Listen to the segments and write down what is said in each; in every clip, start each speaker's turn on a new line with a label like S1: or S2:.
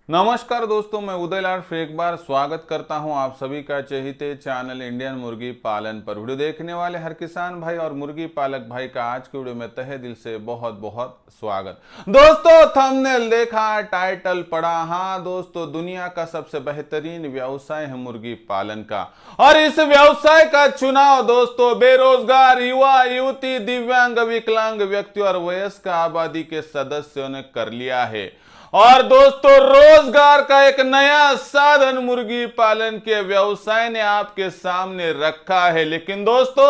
S1: नमस्कार दोस्तों, मैं उदयलाल फिर एक बार स्वागत करता हूं आप सभी का चहेते चैनल इंडियन मुर्गी पालन पर। वीडियो देखने वाले हर किसान भाई और मुर्गी पालक भाई का आज के वीडियो में तहे दिल से बहुत बहुत स्वागत। दोस्तों थंबनेल देखा, टाइटल पढ़ा। हाँ दोस्तों, दुनिया का सबसे बेहतरीन व्यवसाय है मुर्गी पालन का, और इस व्यवसाय का चुनाव दोस्तों बेरोजगार युवा युवती, दिव्यांग, विकलांग व्यक्ति और वयस्क आबादी के सदस्यों ने कर लिया है। और दोस्तों रोजगार का एक नया साधन मुर्गी पालन के व्यवसाय ने आपके सामने रखा है। लेकिन दोस्तों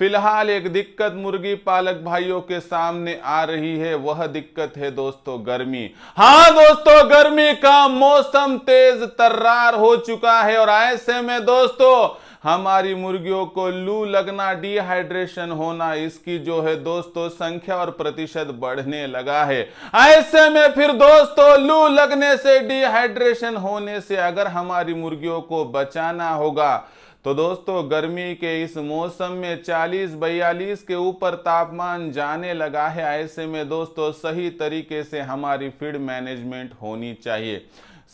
S1: फिलहाल एक दिक्कत मुर्गी पालक भाइयों के सामने आ रही है, वह दिक्कत है दोस्तों गर्मी। हाँ दोस्तों, गर्मी का मौसम तेज तर्रार हो चुका है और ऐसे में दोस्तों हमारी मुर्गियों को लू लगना, डिहाइड्रेशन होना, इसकी जो है दोस्तों संख्या और प्रतिशत बढ़ने लगा है। ऐसे में फिर दोस्तों लू लगने से, डिहाइड्रेशन होने से अगर हमारी मुर्गियों को बचाना होगा तो दोस्तों गर्मी के इस मौसम में 40-42 के ऊपर तापमान जाने लगा है। ऐसे में दोस्तों सही तरीके से हमारी फीड मैनेजमेंट होनी चाहिए।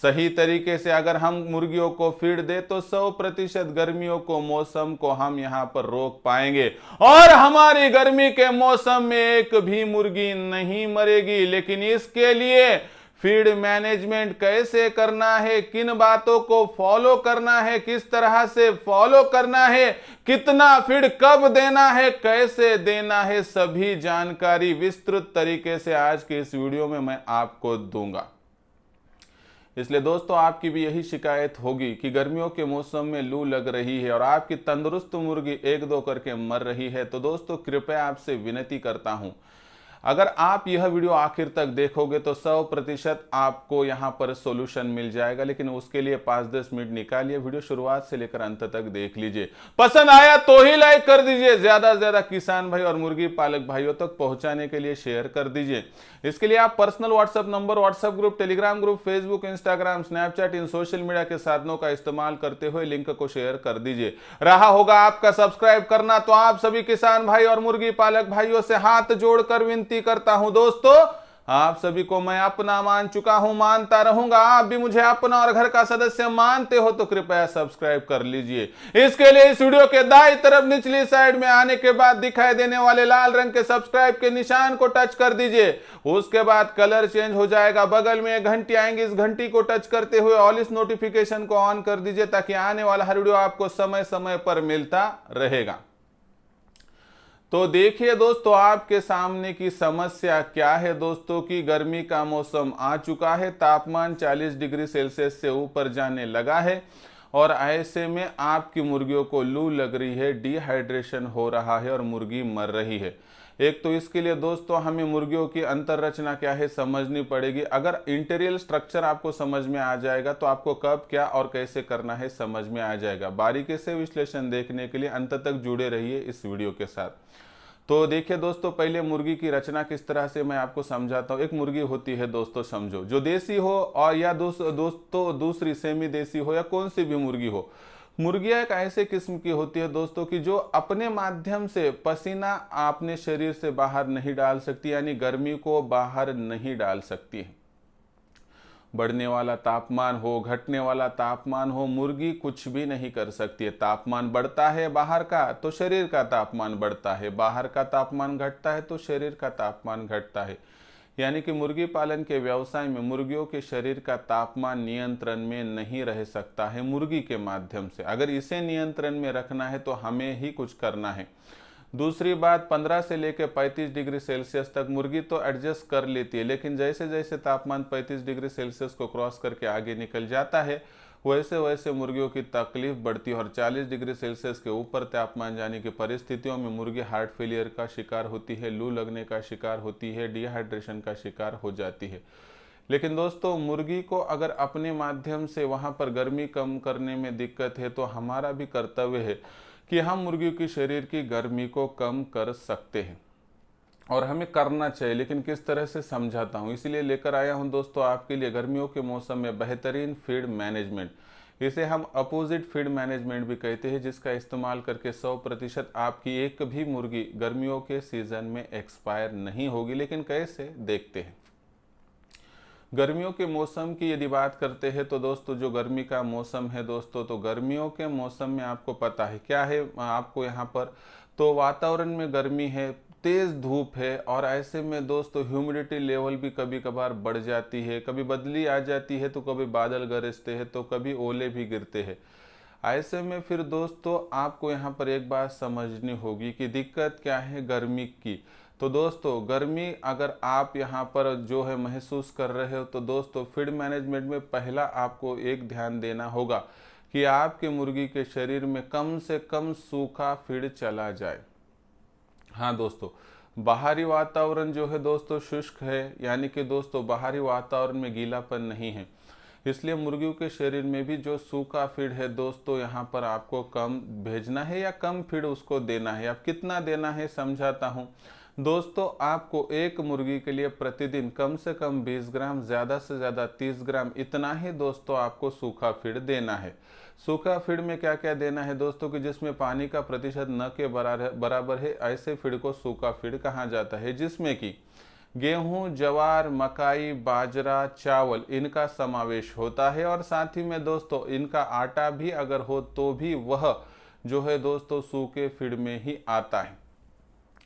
S1: सही तरीके से अगर हम मुर्गियों को फीड दे तो 100% गर्मियों को मौसम को हम यहां पर रोक पाएंगे और हमारी गर्मी के मौसम में एक भी मुर्गी नहीं मरेगी। लेकिन इसके लिए फीड मैनेजमेंट कैसे करना है, किन बातों को फॉलो करना है, किस तरह से फॉलो करना है, कितना फीड कब देना है, कैसे देना है, सभी जानकारी विस्तृत तरीके से आज के इस वीडियो में मैं आपको दूंगा। इसलिए दोस्तों आपकी भी यही शिकायत होगी कि गर्मियों के मौसम में लू लग रही है और आपकी तंदुरुस्त मुर्गी एक दो करके मर रही है। तो दोस्तों कृपया आपसे विनती करता हूं, अगर आप यह वीडियो आखिर तक देखोगे तो 100% आपको यहां पर सॉल्यूशन मिल जाएगा। लेकिन उसके लिए 5-10 मिनट निकालिए, वीडियो शुरुआत से लेकर अंत तक देख लीजिए। पसंद आया तो ही लाइक कर दीजिए, ज्यादा से ज्यादा किसान भाई और मुर्गी पालक भाइयों तक पहुंचाने के लिए शेयर कर दीजिए। इसके लिए आप personal WhatsApp number, WhatsApp group, Telegram group, Facebook, Instagram, Snapchat, इन सोशल मीडिया के साधनों का इस्तेमाल करते हुए लिंक को शेयर कर दीजिए। रहा होगा आपका सब्सक्राइब करना, तो आप सभी किसान भाई और मुर्गी पालक भाइयों से हाथ जोड़कर विनती करता हूं दोस्तों, आप सभी को मैं अपना मान चुका हूं, मानता रहूंगा। आप भी मुझे अपना और घर का सदस्य मानते हो तो कृपया सब्सक्राइब कर लीजिए। इसके लिए इस वीडियो के दाईं तरफ निचली साइड में आने के बाद दिखाई देने वाले लाल रंग के सब्सक्राइब के निशान को टच कर दीजिए। उसके बाद कलर चेंज हो जाएगा, बगल में एक घंटी आएंगी, इस घंटी को टच करते हुए ऑल इस नोटिफिकेशन को ऑन कर दीजिए ताकि आने वाला हर वीडियो आपको समय समय पर मिलता रहेगा। तो देखिए दोस्तों आपके सामने की समस्या क्या है दोस्तों कि गर्मी का मौसम आ चुका है, तापमान 40 डिग्री सेल्सियस से ऊपर जाने लगा है और ऐसे में आपकी मुर्गियों को लू लग रही है, डिहाइड्रेशन हो रहा है और मुर्गी मर रही है। एक तो इसके लिए दोस्तों हमें मुर्गियों की अंतररचना क्या है समझनी पड़ेगी। अगर इंटीरियर स्ट्रक्चर आपको समझ में आ जाएगा तो आपको कब क्या और कैसे करना है समझ में आ जाएगा। बारीकी से विश्लेषण देखने के लिए अंत तक जुड़े रहिए इस वीडियो के साथ। तो देखिए दोस्तों, पहले मुर्गी की रचना किस तरह से मैं आपको समझाता हूँ। एक मुर्गी होती है दोस्तों, समझो, जो देसी हो और या दोस्तों दूसरी सेमी देसी हो या कौन सी भी मुर्गी हो, मुर्गियां एक ऐसे किस्म की होती है दोस्तों कि जो अपने माध्यम से पसीना अपने शरीर से बाहर नहीं डाल सकती, यानी गर्मी को बाहर नहीं डाल सकती है। बढ़ने वाला तापमान हो, घटने वाला तापमान हो, मुर्गी कुछ भी नहीं कर सकती है। तापमान बढ़ता है बाहर का तो शरीर का तापमान बढ़ता है, बाहर का तापमान घटता है तो शरीर का तापमान घटता है। यानी कि मुर्गी पालन के व्यवसाय में मुर्गियों के शरीर का तापमान नियंत्रण में नहीं रह सकता है मुर्गी के माध्यम से। अगर इसे नियंत्रण में रखना है तो हमें ही कुछ करना है। दूसरी बात, 15 से लेकर 35 डिग्री सेल्सियस तक मुर्गी तो एडजस्ट कर लेती है, लेकिन जैसे जैसे तापमान 35 डिग्री सेल्सियस को क्रॉस करके आगे निकल जाता है वैसे वैसे मुर्गियों की तकलीफ बढ़ती है और 40 डिग्री सेल्सियस के ऊपर तापमान जाने की परिस्थितियों में मुर्गी हार्ट फेलियर का शिकार होती है, लू लगने का शिकार होती है, डिहाइड्रेशन का शिकार हो जाती है। लेकिन दोस्तों मुर्गी को अगर अपने माध्यम से वहाँ पर गर्मी कम करने में दिक्कत है तो हमारा भी कर्तव्य है कि हम मुर्गियों की शरीर की गर्मी को कम कर सकते हैं और हमें करना चाहिए। लेकिन किस तरह से समझाता हूँ, इसीलिए लेकर आया हूँ दोस्तों आपके लिए गर्मियों के मौसम में बेहतरीन फीड मैनेजमेंट। इसे हम अपोजिट फीड मैनेजमेंट भी कहते हैं, जिसका इस्तेमाल करके 100% आपकी एक भी मुर्गी गर्मियों के सीजन में एक्सपायर नहीं होगी। लेकिन कैसे, देखते हैं। गर्मियों के मौसम की यदि बात करते हैं तो दोस्तों जो गर्मी का मौसम है दोस्तों, तो गर्मियों के मौसम में आपको पता है क्या है आपको यहाँ पर, तो वातावरण में गर्मी है, तेज़ धूप है, और ऐसे में दोस्तों ह्यूमिडिटी लेवल भी कभी कभार बढ़ जाती है, कभी बदली आ जाती है तो कभी बादल गरजते हैं तो कभी ओले भी गिरते हैं। ऐसे में फिर दोस्तों आपको यहाँ पर एक बात समझनी होगी कि दिक्कत क्या है गर्मी की। तो दोस्तों गर्मी अगर आप यहाँ पर जो है महसूस कर रहे हो, तो दोस्तों फीड मैनेजमेंट में पहला आपको एक ध्यान देना होगा कि आपके मुर्गी के शरीर में कम से कम सूखा फीड चला जाए। हाँ दोस्तों, बाहरी वातावरण जो है दोस्तों शुष्क है, यानी कि दोस्तों बाहरी वातावरण में गीलापन नहीं है, इसलिए मुर्गियों के शरीर में भी जो सूखा फीड है दोस्तों यहाँ पर आपको कम भेजना है या कम फीड उसको देना है। अब कितना देना है समझाता हूँ दोस्तों। आपको एक मुर्गी के लिए प्रतिदिन कम से कम 20 ग्राम, ज़्यादा से ज़्यादा 30 ग्राम, इतना ही दोस्तों आपको सूखा फीड देना है। सूखा फीड में क्या क्या देना है दोस्तों कि जिसमें पानी का प्रतिशत न के बराबर है, ऐसे फीड को सूखा फीड कहा जाता है, जिसमें कि गेहूं, जवार, मकाई, बाजरा, चावल इनका समावेश होता है, और साथ ही में दोस्तों इनका आटा भी अगर हो तो भी वह जो है दोस्तों सूखे फीड में ही आता है।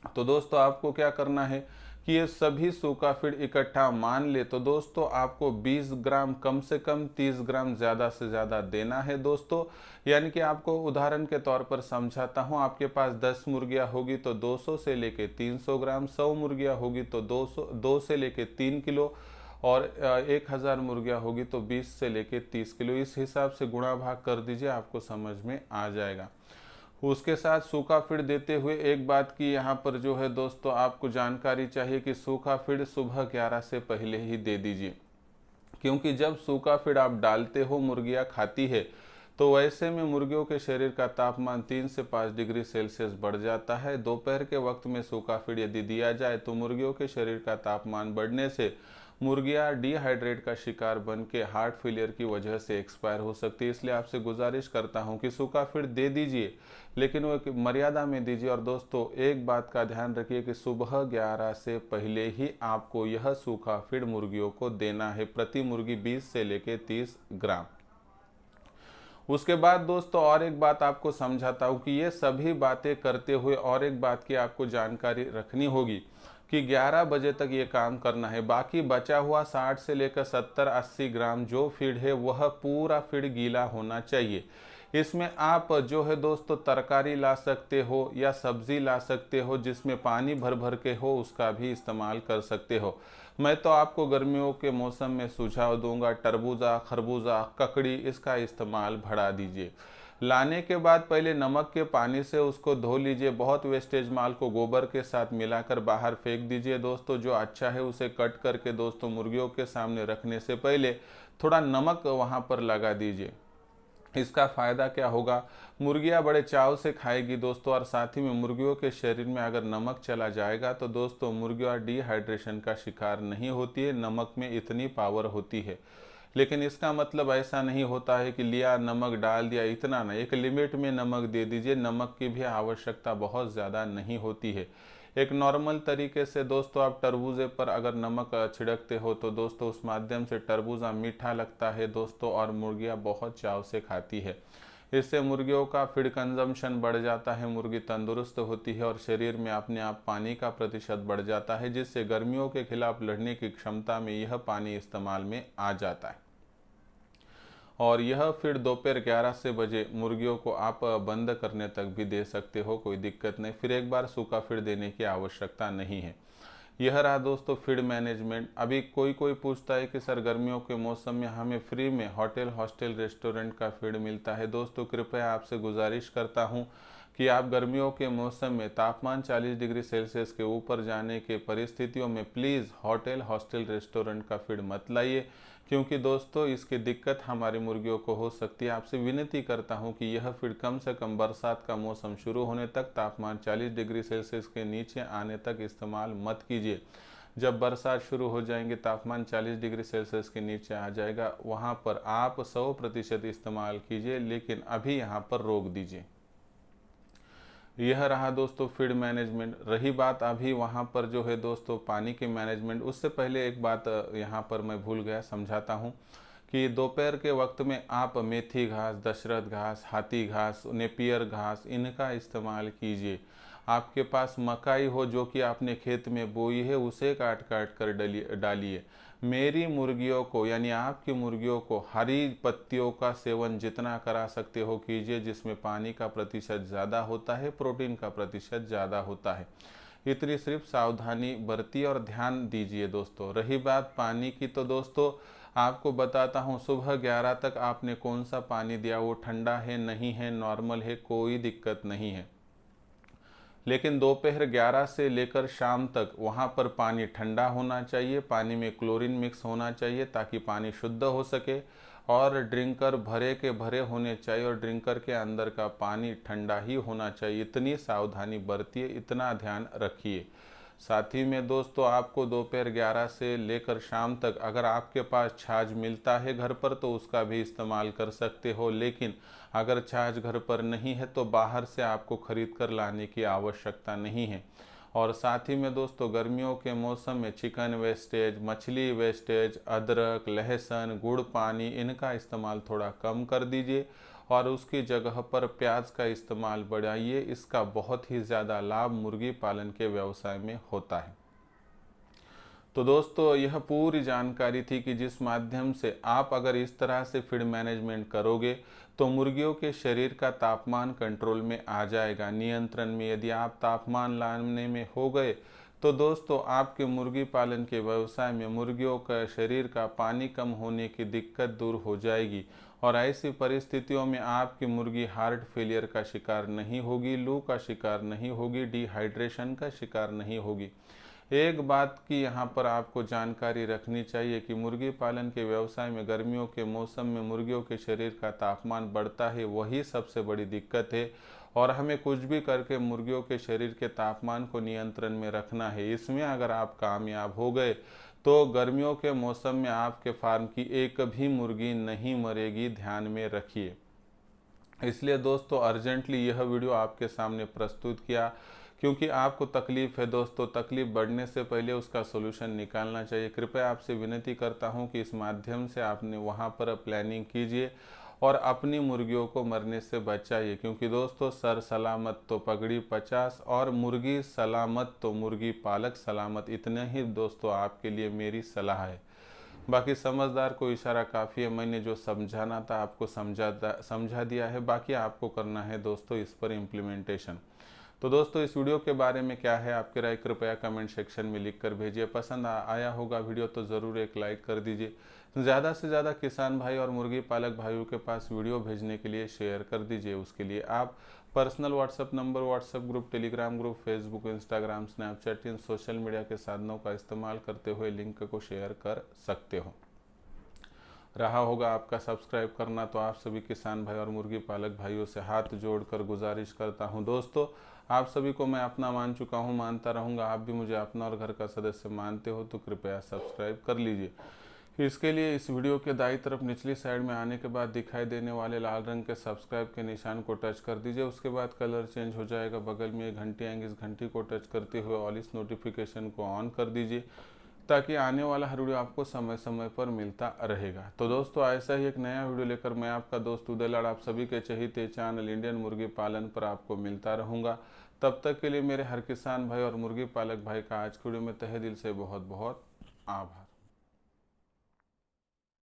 S1: तो दोस्तों आपको क्या करना है कि ये सभी सूखा फीड इकट्ठा मान ले तो दोस्तों आपको 20 ग्राम कम से कम 30 ग्राम ज़्यादा से ज़्यादा देना है दोस्तों। यानी कि आपको उदाहरण के तौर पर समझाता हूँ, आपके पास 10 मुर्गियाँ होगी तो 200 से लेके 300 ग्राम, 100 मुर्गियाँ होगी तो 2 से लेके 3 किलो, और 1000 मुर्गियाँ होगी तो 20 से लेके 30 किलो। इस हिसाब से गुणा भाग कर दीजिए, आपको समझ में आ जाएगा। उसके साथ सूखा फीड देते हुए एक बात की यहाँ पर जो है दोस्तों आपको जानकारी चाहिए कि सूखा फीड सुबह 11 से पहले ही दे दीजिए, क्योंकि जब सूखा फीड आप डालते हो मुर्गियाँ खाती है तो वैसे में मुर्गियों के शरीर का तापमान 3 से 5 डिग्री सेल्सियस बढ़ जाता है। दोपहर के वक्त में सूखा फीड यदि दिया जाए तो मुर्गियों के शरीर का तापमान बढ़ने से मुर्गियाँ डिहाइड्रेट का शिकार बन के हार्ट फेलियर की वजह से एक्सपायर हो सकती है। इसलिए आपसे गुजारिश करता हूँ कि सूखा फीड दे दीजिए, लेकिन वो एक मर्यादा में दीजिए। और दोस्तों एक बात का ध्यान रखिए कि सुबह 11 से पहले ही आपको यह सूखा फीड मुर्गियों को देना है, प्रति मुर्गी 20 से लेके 30 ग्राम। उसके बाद दोस्तों और एक बात आपको समझाता हूँ कि ये सभी बातें करते हुए और एक बात की आपको जानकारी रखनी होगी कि 11 बजे तक ये काम करना है। बाकी बचा हुआ 60 से लेकर 70-80 ग्राम जो फीड है वह पूरा फीड गीला होना चाहिए। इसमें आप जो है दोस्तों तरकारी ला सकते हो या सब्जी ला सकते हो, जिसमें पानी भर भर के हो, उसका भी इस्तेमाल कर सकते हो। मैं तो आपको गर्मियों के मौसम में सुझाव दूंगा तरबूजा, खरबूजा, ककड़ी, इसका इस्तेमाल बढ़ा दीजिए। लाने के बाद पहले नमक के पानी से उसको धो लीजिए। बहुत वेस्टेज माल को गोबर के साथ मिलाकर बाहर फेंक दीजिए दोस्तों। जो अच्छा है उसे कट करके दोस्तों मुर्गियों के सामने रखने से पहले थोड़ा नमक वहाँ पर लगा दीजिए। इसका फ़ायदा क्या होगा, मुर्गियाँ बड़े चाव से खाएगी दोस्तों, और साथ ही में मुर्गियों के शरीर में अगर नमक चला जाएगा तो दोस्तों मुर्गियाँ डिहाइड्रेशन का शिकार नहीं होती है। नमक में इतनी पावर होती है। लेकिन इसका मतलब ऐसा नहीं होता है कि लिया नमक डाल दिया, इतना नहीं, एक लिमिट में नमक दे दीजिए। नमक की भी आवश्यकता बहुत ज़्यादा नहीं होती है। एक नॉर्मल तरीके से दोस्तों आप तरबूजे पर अगर नमक छिड़कते हो तो दोस्तों उस माध्यम से तरबूजा मीठा लगता है दोस्तों, और मुर्गियाँ बहुत चाव से खाती है। इससे मुर्गियों का फीड कंजम्पशन बढ़ जाता है, मुर्गी तंदुरुस्त होती है और शरीर में अपने आप पानी का प्रतिशत बढ़ जाता है, जिससे गर्मियों के खिलाफ लड़ने की क्षमता में यह पानी इस्तेमाल में आ जाता है। और यह फिर दोपहर 11 से बजे मुर्गियों को आप बंद करने तक भी दे सकते हो, कोई दिक्कत नहीं। फिर एक बार सूखा फीड देने की आवश्यकता नहीं है। यह रहा दोस्तों फीड मैनेजमेंट। अभी कोई पूछता है कि सर गर्मियों के मौसम में हमें फ्री में होटल, हॉस्टल, रेस्टोरेंट का फीड मिलता है। दोस्तों कृपया आपसे गुजारिश करता हूँ कि आप गर्मियों के मौसम में तापमान 40 डिग्री सेल्सियस के ऊपर जाने के परिस्थितियों में प्लीज़ होटल, हॉस्टल, रेस्टोरेंट का फीड मत लाइए, क्योंकि दोस्तों इसकी दिक्कत हमारी मुर्गियों को हो सकती है। आपसे विनती करता हूं कि यह फीड कम से कम बरसात का मौसम शुरू होने तक, तापमान 40 डिग्री सेल्सियस के नीचे आने तक इस्तेमाल मत कीजिए। जब बरसात शुरू हो जाएंगे, तापमान 40 डिग्री सेल्सियस के नीचे आ जाएगा, वहां पर आप 100% इस्तेमाल कीजिए, लेकिन अभी यहाँ पर रोक दीजिए। यह रहा दोस्तों फीड मैनेजमेंट। रही बात अभी वहाँ पर जो है दोस्तों पानी की मैनेजमेंट, उससे पहले एक बात यहाँ पर मैं भूल गया, समझाता हूँ कि दोपहर के वक्त में आप मेथी घास, दशरथ घास, हाथी घास, नेपियर घास, इनका इस्तेमाल कीजिए। आपके पास मकाई हो जो कि आपने खेत में बोई है, उसे काट काट कर डालिए। मेरी मुर्गियों को यानी आपकी मुर्गियों को हरी पत्तियों का सेवन जितना करा सकते हो कीजिए, जिसमें पानी का प्रतिशत ज़्यादा होता है, प्रोटीन का प्रतिशत ज़्यादा होता है। इतनी सिर्फ सावधानी बरतिए और ध्यान दीजिए दोस्तों। रही बात पानी की, तो दोस्तों आपको बताता हूँ, सुबह 11 तक आपने कौन सा पानी दिया, वो ठंडा है नहीं है, नॉर्मल है, कोई दिक्कत नहीं है। लेकिन दोपहर 11 से लेकर शाम तक वहाँ पर पानी ठंडा होना चाहिए, पानी में क्लोरीन मिक्स होना चाहिए ताकि पानी शुद्ध हो सके, और ड्रिंकर भरे के भरे होने चाहिए, और ड्रिंकर के अंदर का पानी ठंडा ही होना चाहिए। इतनी सावधानी बरतिए, इतना ध्यान रखिए। साथ ही में दोस्तों आपको दोपहर 11 से लेकर शाम तक अगर आपके पास छाछ मिलता है घर पर तो उसका भी इस्तेमाल कर सकते हो, लेकिन अगर छाछ घर पर नहीं है तो बाहर से आपको खरीद कर लाने की आवश्यकता नहीं है। और साथ ही में दोस्तों गर्मियों के मौसम में चिकन वेस्टेज, मछली वेस्टेज, अदरक, लहसुन, गुड़ पानी, इनका इस्तेमाल थोड़ा कम कर दीजिए और उसकी जगह पर प्याज का इस्तेमाल बढ़ाइए। इसका बहुत ही ज़्यादा लाभ मुर्गी पालन के व्यवसाय में होता है। तो दोस्तों यह पूरी जानकारी थी कि जिस माध्यम से आप अगर इस तरह से फीड मैनेजमेंट करोगे तो मुर्गियों के शरीर का तापमान कंट्रोल में आ जाएगा, नियंत्रण में। यदि आप तापमान लाने में हो गए तो दोस्तों आपके मुर्गी पालन के व्यवसाय में मुर्गियों का शरीर का पानी कम होने की दिक्कत दूर हो जाएगी, और ऐसी परिस्थितियों में आपकी मुर्गी हार्ट फेलियर का शिकार नहीं होगी, लू का शिकार नहीं होगी, डिहाइड्रेशन का शिकार नहीं होगी। एक बात की यहाँ पर आपको जानकारी रखनी चाहिए कि मुर्गी पालन के व्यवसाय में गर्मियों के मौसम में मुर्गियों के शरीर का तापमान बढ़ता है, वही सबसे बड़ी दिक्कत है, और हमें कुछ भी करके मुर्गियों के शरीर के तापमान को नियंत्रण में रखना है। इसमें अगर आप कामयाब हो गए तो गर्मियों के मौसम में आपके फार्म की एक भी मुर्गी नहीं मरेगी, ध्यान में रखिए। इसलिए दोस्तों अर्जेंटली यह वीडियो आपके सामने प्रस्तुत किया, क्योंकि आपको तकलीफ़ है दोस्तों, तकलीफ़ बढ़ने से पहले उसका सोल्यूशन निकालना चाहिए। कृपया आपसे विनती करता हूं कि इस माध्यम से आपने वहां पर प्लानिंग कीजिए और अपनी मुर्गियों को मरने से बचाइए, क्योंकि दोस्तों सर सलामत तो पगड़ी 50 और मुर्गी सलामत तो मुर्गी पालक सलामत। इतने ही दोस्तों आपके लिए मेरी सलाह है। बाकी समझदार को इशारा काफ़ी है, मैंने जो समझाना था आपको समझा दिया है। बाकी आपको करना है दोस्तों इस पर इम्प्लीमेंटेशन। तो दोस्तों इस वीडियो के बारे में क्या है आपकी राय, कृपया कमेंट सेक्शन में लिख कर भेजिए। पसंद आया होगा वीडियो तो ज़रूर एक लाइक कर दीजिए। ज़्यादा से ज़्यादा किसान भाई और मुर्गी पालक भाइयों के पास वीडियो भेजने के लिए शेयर कर दीजिए। उसके लिए आप personal WhatsApp number, WhatsApp group, Telegram group, Facebook, Instagram, Snapchat, इन सोशल मीडिया के साधनों का इस्तेमाल करते हुए लिंक को शेयर कर सकते हो। रहा होगा आपका सब्सक्राइब करना, तो आप सभी किसान भाई और मुर्गी पालक भाइयों से हाथ जोड़कर गुजारिश करता हूं दोस्तों, आप सभी को मैं अपना मान चुका हूं, मानता रहूंगा। आप भी मुझे अपना और घर का सदस्य मानते हो तो कृपया सब्सक्राइब कर लीजिए। इसके लिए इस वीडियो के दाईं तरफ निचली साइड में आने के बाद दिखाई देने वाले लाल रंग के सब्सक्राइब के निशान को टच कर दीजिए। उसके बाद कलर चेंज हो जाएगा, बगल में एक घंटी आएंगी, इस घंटी को टच करते हुए ऑल इस नोटिफिकेशन को ऑन कर दीजिए, ताकि आने वाला हर वीडियो आपको समय समय पर मिलता रहेगा। तो दोस्तों ऐसा ही एक नया वीडियो लेकर मैं आपका दोस्त उदय लाड आप सभी के चहेते चैनल इंडियन मुर्गी पालन पर आपको मिलता रहूँगा। तब तक के लिए मेरे हर किसान भाई और मुर्गी पालक भाई का आज की वीडियो में तहे दिल से बहुत बहुत आभार।